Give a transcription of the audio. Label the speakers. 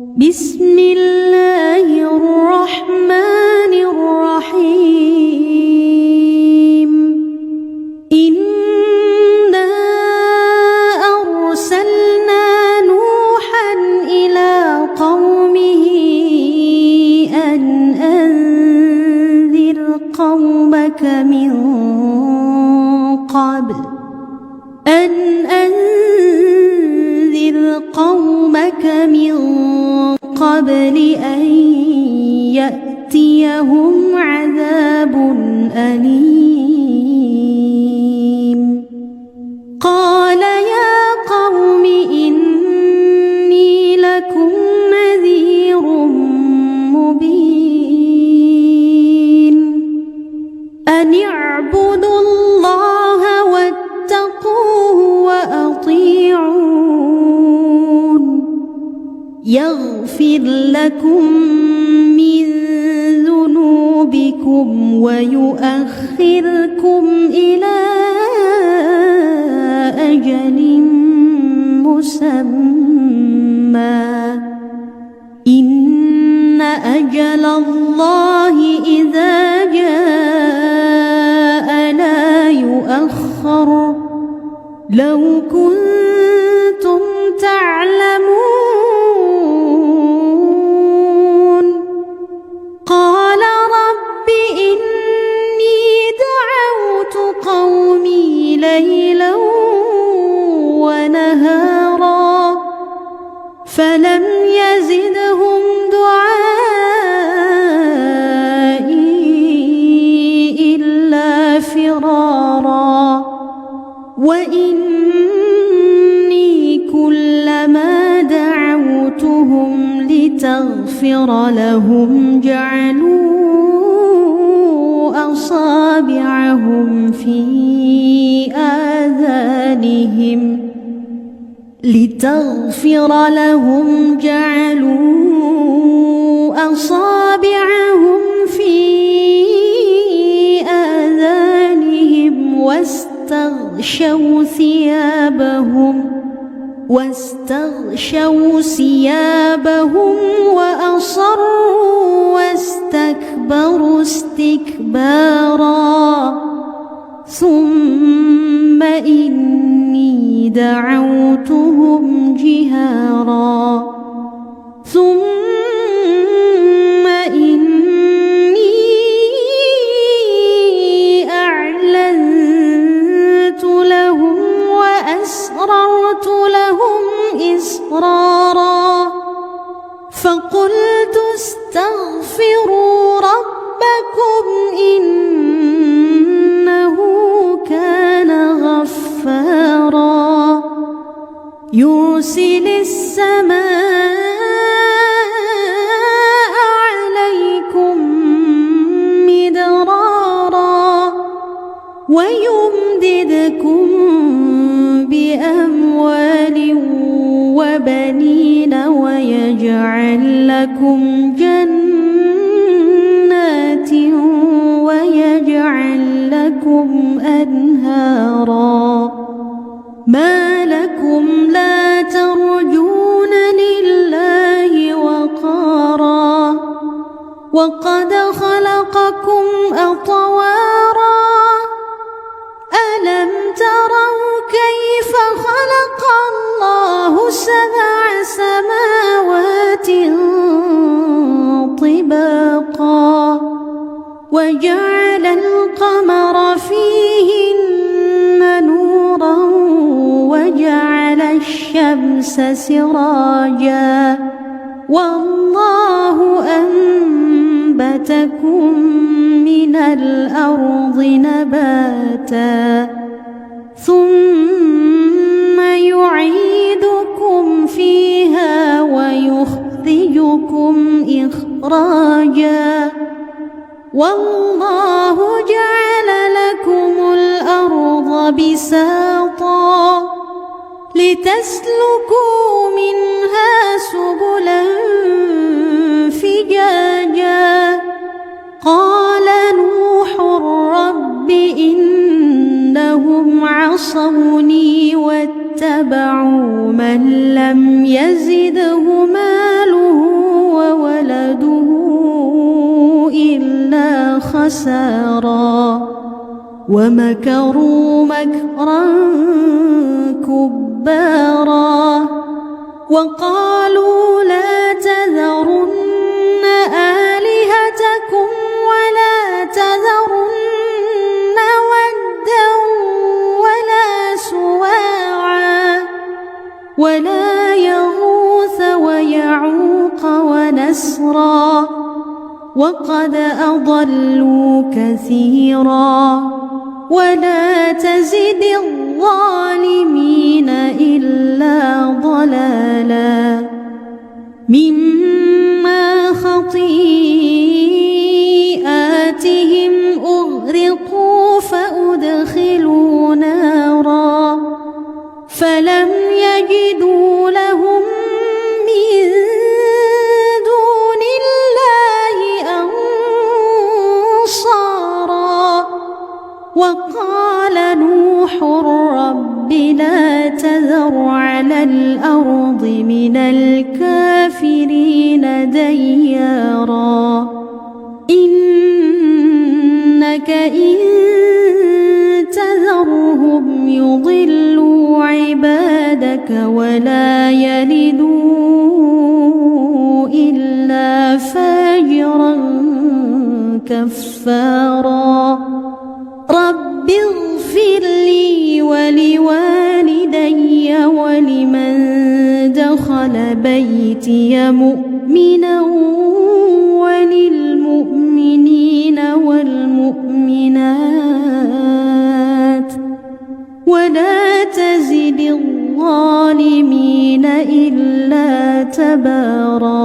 Speaker 1: بسم الله الرحمن الرحيم. إنا أرسلنا نوحا إلى قومه أن أنذر قومك من قبل أن يأتيهم عذاب أليم. قال يا قوم إني لكم نذير مبين أن اعبدوا الله واتقوه وأطيعون يغفر لكم من ذنوبكم ويؤخركم إلى أجل مسمى إن أجل الله إذا جاء لا يؤخر لو كنتم تعلمون. قال رب إني دعوت قومي ليلا ونهارا فلم يزدهم دعائي إلا فرارا وإني كلما دعوتهم لتغفر لهم جعلوا أصابعهم في آذانهم واستغشوا ثيابهم وأصروا واستكبروا استكبارا ثم إني دعوتهم جهارا ثم إني أعلنت لهم وأسررت لهم إسرارا فقلت استغفروا ربكم إنه كان غفارا يرسل السماء عليكم مدرارا ويمددكم بأموال وبنين ويجعل لكم جنات ويجعل لكم أنهارا ما لكم لا ترجون لله وقارا وقد خلقكم أطوارا ألم تروا كيف خلق الله 7 سماوات طباقا وجعل القمر فيهن نورا وجعل الشمس سراجا والله أنبتكم من الأرض نباتا ثم يعيدكم فيها ويخرجكم إخراجا والله جعل لكم الأرض بساطا لتسلكوا منها سبلا فجاجا قال نوح رب إنهم عصوني واتبعوا من لم يزده ماله خسارا ومكروا مكرا كبارا وقالوا لا تذرن آلهتكم ولا تذرن ودا ولا سواعا ولا يغوث ويعوق ونسرا وقد أضلوا كثيرا ولا تزد الظالمين إلا ضلالا مما خطيئاتهم أغرقوا فأدخلوا نارا فلم يجدوا لهم من دون الله أنصارا وقال نوح رب لا تذر على الأرض من الكافرين ديارا إنك إن تذرهم يضلوا عبادك ولا يلدوا إلا فاجرا كفارا رب اغفر لي ولوالدي ولمن دخل بيتي مؤمنا وللمؤمنين والمؤمنات ولا تزد الظالمين إلا تبارا.